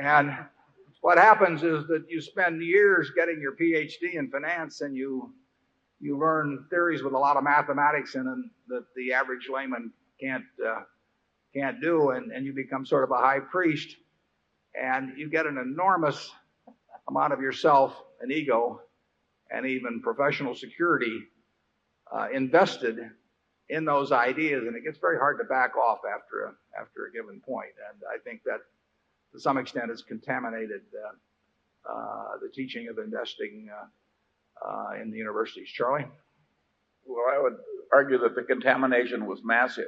And what happens is that you spend years getting your PhD in finance, and you learn theories with a lot of mathematics in them that the average layman can't do, and you become sort of a high priest, and you get an enormous amount of yourself and ego and even professional security invested in those ideas, and it gets very hard to back off after a given point. And I think that to some extent has contaminated the teaching of investing in the universities. Charlie? Well, I would argue that the contamination was massive.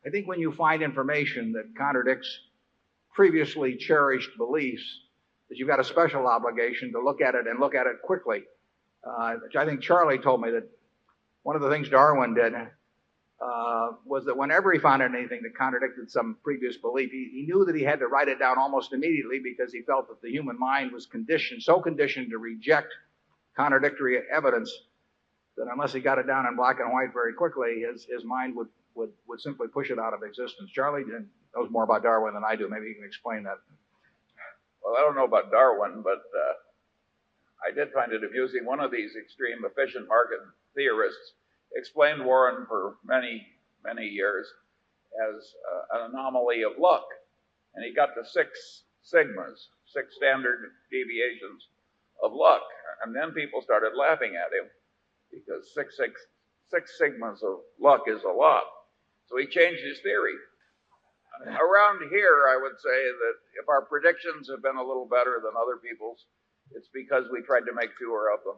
I think when you find information that contradicts previously cherished beliefs, that you've got a special obligation to look at it and look at it quickly. Which I think Charlie told me that one of the things Darwin did was that whenever he found anything that contradicted some previous belief, he knew that he had to write it down almost immediately, because he felt that the human mind was so conditioned to reject contradictory evidence, that unless he got it down in black and white very quickly, his mind would simply push it out of existence. Charlie knows more about Darwin than I do. Maybe you can explain that. Well, I don't know about Darwin, but I did find it amusing. One of these extreme efficient market theorists explained Warren for many, many years as an anomaly of luck. And he got to 6 sigmas, 6 standard deviations of luck. And then people started laughing at him, because six sigmas of luck is a lot. So he changed his theory. Around here, I would say that if our predictions have been a little better than other people's, it's because we tried to make fewer of them.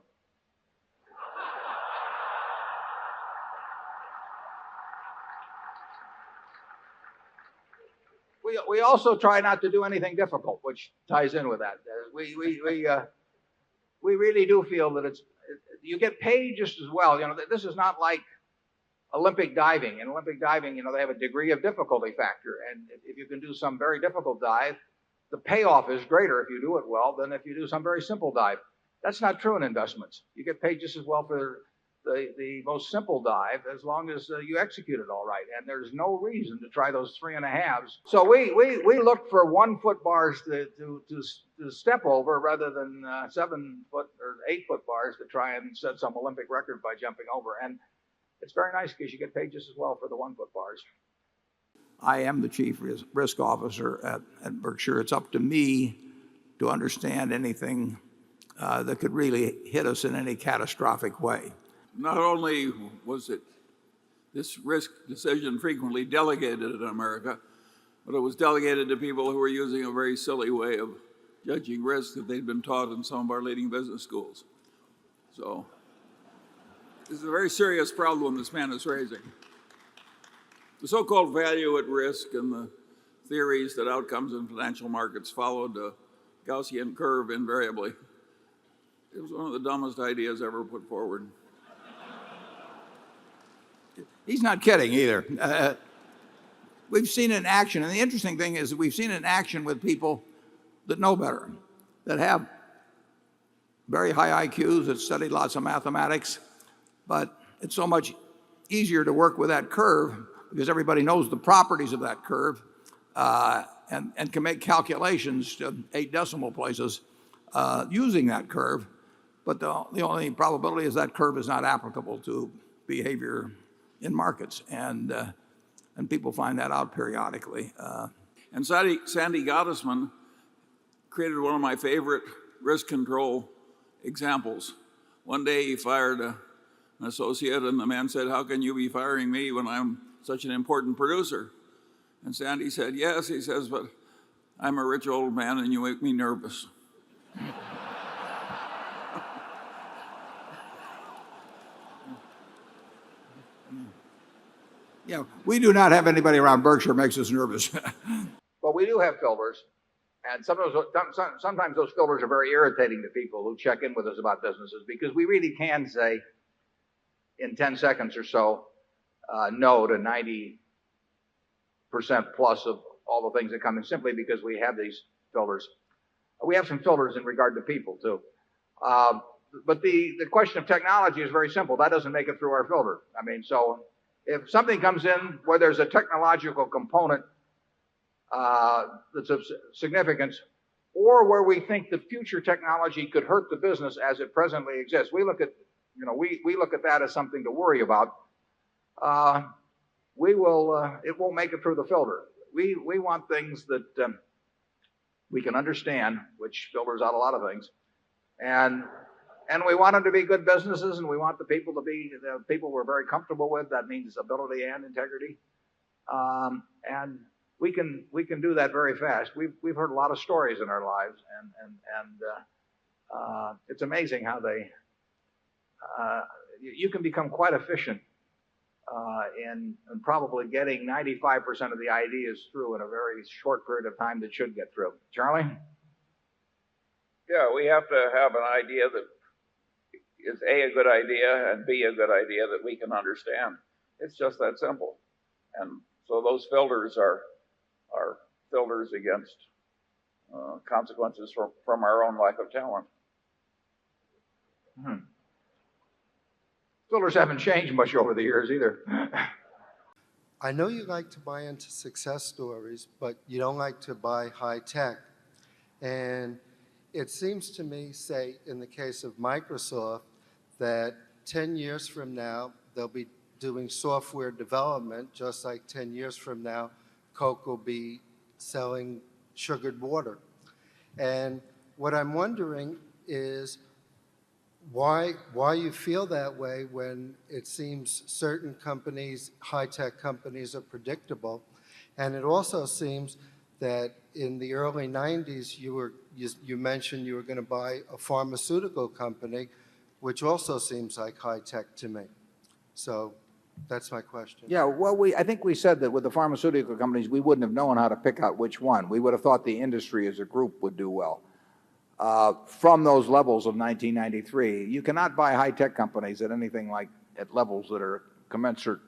We also try not to do anything difficult, which ties in with that. We really do feel that you get paid just as well. You know, this is not like Olympic diving. In Olympic diving, you know, they have a degree of difficulty factor, and if you can do some very difficult dive, the payoff is greater if you do it well than if you do some very simple dive. That's not true in investments. You get paid just as well for the most simple dive as long as you execute it all right. And there's no reason to try those 3.5s. So we look for 1 foot bars to step over rather than 7 foot or 8 foot bars to try and set some Olympic record by jumping over. And it's very nice because you get paid just as well for the 1 foot bars. I am the chief risk officer at Berkshire. It's up to me to understand anything that could really hit us in any catastrophic way. Not only was this risk decision frequently delegated in America, but it was delegated to people who were using a very silly way of judging risk that they'd been taught in some of our leading business schools. So this is a very serious problem this man is raising. The so-called value at risk and the theories that outcomes in financial markets followed a Gaussian curve invariably. It was one of the dumbest ideas ever put forward. He's not kidding either. We've seen it in action, and the interesting thing is that we've seen it in action with people that know better, that have very high IQs, that studied lots of mathematics, but it's so much easier to work with that curve because everybody knows the properties of that curve and can make calculations to 8 decimal places using that curve. But the only probability is that curve is not applicable to behavior in markets, and people find that out periodically. And Sandy Gottesman created one of my favorite risk control examples. One day he fired an associate, and the man said, "How can you be firing me when I'm such an important producer?" And Sandy said, "Yes," he says, "but I'm a rich old man and you make me nervous." Yeah, we do not have anybody around Berkshire makes us nervous. But we do have filters, and sometimes those filters are very irritating to people who check in with us about businesses, because we really can say in 10 seconds or so no to 90% plus of all the things that come in, simply because we have these filters. We have some filters in regard to people too. But the question of technology is very simple. That doesn't make it through our filter. I mean, so if something comes in where there's a technological component that's of significance, or where we think the future technology could hurt the business as it presently exists. We look at, we look at that as something to worry about. It won't make it through the filter. We want things that we can understand, which filters out a lot of things, and we want them to be good businesses, and we want the people to be the people we're very comfortable with. That means ability and integrity, and we can do that very fast. We've heard a lot of stories in our lives, and it's amazing how you can become quite efficient in probably getting 95% of the ideas through in a very short period of time that should get through. Charlie? Yeah, we have to have an idea that is A good idea, and B, a good idea that we can understand. It's just that simple. And so those filters are filters against consequences from our own lack of talent. Filters haven't changed much over the years either. I know you like to buy into success stories, but you don't like to buy high tech. And it seems to me, say, in the case of Microsoft, that 10 years from now, they'll be doing software development, just like 10 years from now, Coke will be selling sugared water. And what I'm wondering is why you feel that way when it seems certain companies, high-tech companies, are predictable. And it also seems that in the early 90s, you mentioned you were going to buy a pharmaceutical company, which also seems like high-tech to me. So that's my question. Yeah, well, I think we said that with the pharmaceutical companies, we wouldn't have known how to pick out which one. We would have thought the industry as a group would do well. From those levels of 1993, you cannot buy high-tech companies at anything like at levels that are commensurate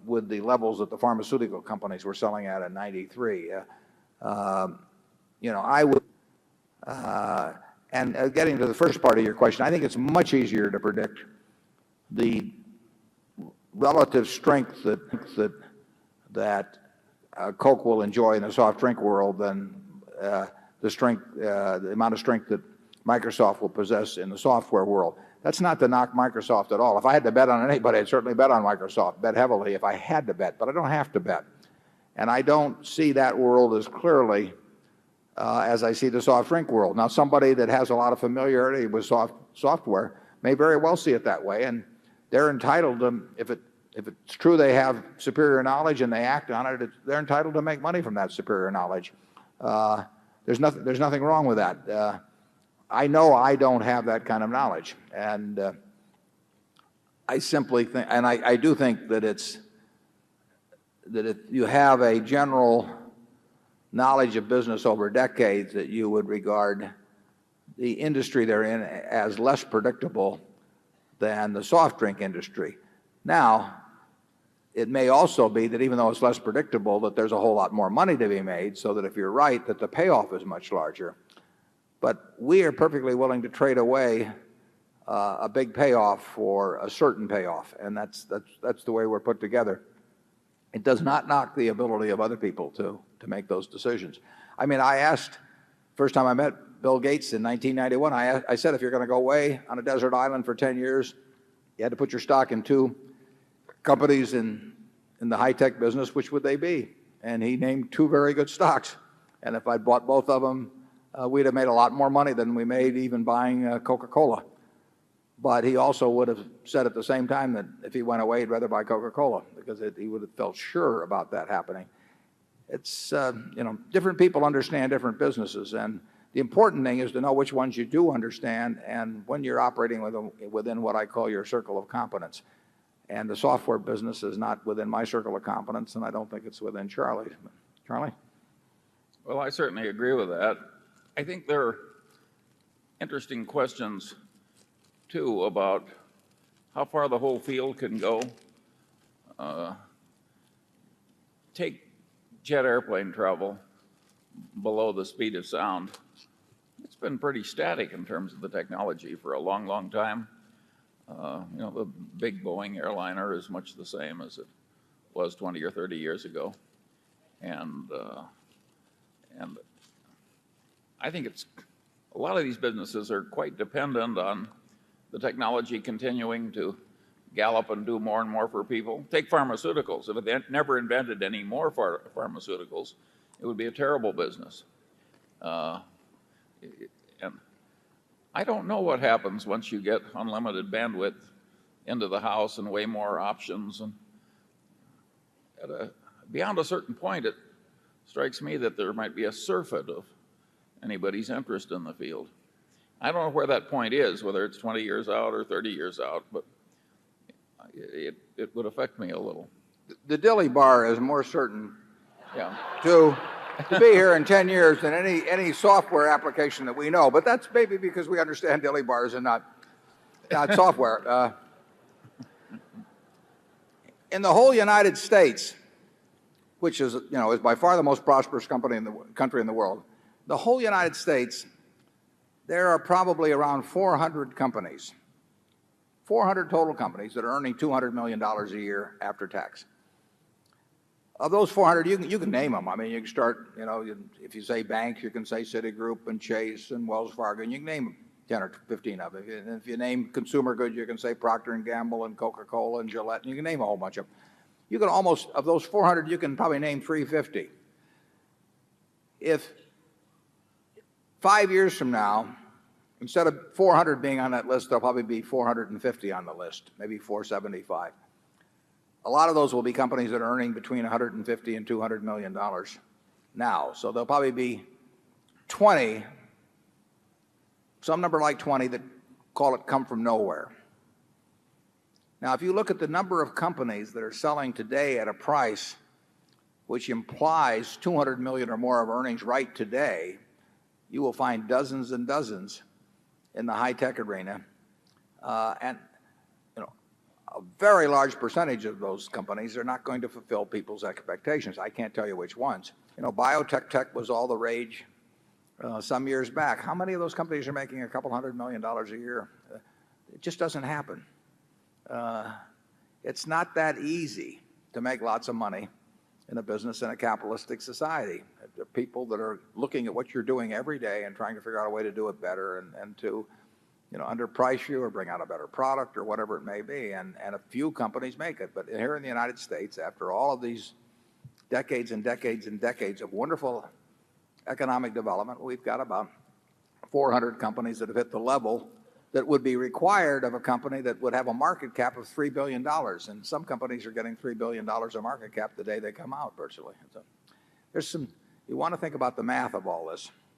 with the levels that the pharmaceutical companies were selling at in 93. I would, and getting to the first part of your question, I think it's much easier to predict the relative strength that Coke will enjoy in the soft drink world than the amount of strength that Microsoft will possess in the software world. That's not to knock Microsoft at all. If I had to bet on anybody, I'd certainly bet on Microsoft, bet heavily if I had to bet, but I don't have to bet. And I don't see that world as clearly as I see the soft drink world. Now, somebody that has a lot of familiarity with software may very well see it that way, and they're entitled to, if it's true they have superior knowledge and they act on it, they're entitled to make money from that superior knowledge. There's nothing wrong with that. I know I don't have that kind of knowledge, and I simply think, and I do think that if you have a general knowledge of business over decades, that you would regard the industry they're in as less predictable than the soft drink industry. Now, it may also be that even though it's less predictable, that there's a whole lot more money to be made, so that if you're right, that the payoff is much larger. But we are perfectly willing to trade away a big payoff for a certain payoff, and that's the way we're put together. It does not knock the ability of other people to make those decisions. I mean, I asked, first time I met Bill Gates in 1991, I said, if you're going to go away on a desert island for 10 years, you had to put your stock in two companies in the high-tech business, which would they be? And he named two very good stocks. And if I'd bought both of them, we'd have made a lot more money than we made even buying Coca-Cola. But he also would have said at the same time that if he went away, he'd rather buy Coca-Cola, because he would have felt sure about that happening. It's, different people understand different businesses, and the important thing is to know which ones you do understand and when you're operating within what I call your circle of competence. And the software business is not within my circle of competence, and I don't think it's within Charlie's. Charlie? Well, I certainly agree with that. I think there are interesting questions, too, about how far the whole field can go. Take jet airplane travel below the speed of sound. It's been pretty static in terms of the technology for a long, long time. The big Boeing airliner is much the same as it was 20 or 30 years ago. And I think a lot of these businesses are quite dependent on the technology continuing to gallop and do more and more for people. Take pharmaceuticals. If it never invented any more pharmaceuticals, it would be a terrible business. And I don't know what happens once you get unlimited bandwidth into the house and way more options. And beyond a certain point, it strikes me that there might be a surfeit of anybody's interest in the field. I don't know where that point is, whether it's 20 years out or 30 years out, but it would affect me a little. The dilly bar is more certain Yeah. to be here in 10 years than any software application that we know. But that's maybe because we understand dilly bars and not software. In the whole United States, which is by far the most prosperous country in the world, the whole United States, there are probably around 400 companies, 400 total companies that are earning $200 million a year after tax. Of those 400, you can name them. I mean, you can start, if you say banks, you can say Citigroup and Chase and Wells Fargo, and you can name 10 or 15 of them. And if you name consumer goods, you can say Procter & Gamble and Coca-Cola and Gillette, and you can name a whole bunch of them. You can almost, of those 400, you can probably name 350. If 5 years from now, instead of 400 being on that list, there'll probably be 450 on the list, maybe 475. A lot of those will be companies that are earning between $150 and $200 million now. So there'll probably be 20, some number like 20 that call it come from nowhere. Now, if you look at the number of companies that are selling today at a price which implies 200 million or more of earnings right today, you will find dozens and dozens in the high-tech arena. And a very large percentage of those companies are not going to fulfill people's expectations. I can't tell you which ones. Biotech was all the rage some years back. How many of those companies are making a couple $100 million a year? It just doesn't happen. It's not that easy to make lots of money in a business in a capitalistic society. There are people that are looking at what you're doing every day and trying to figure out a way to do it better and to underprice you or bring out a better product or whatever it may be. And a few companies make it. But here in the United States, after all of these decades and decades and decades of wonderful economic development, we've got about 400 companies that have hit the level that would be required of a company that would have a market cap of $3 billion. And some companies are getting $3 billion of market cap the day they come out virtually. So you want to think about the math of all this.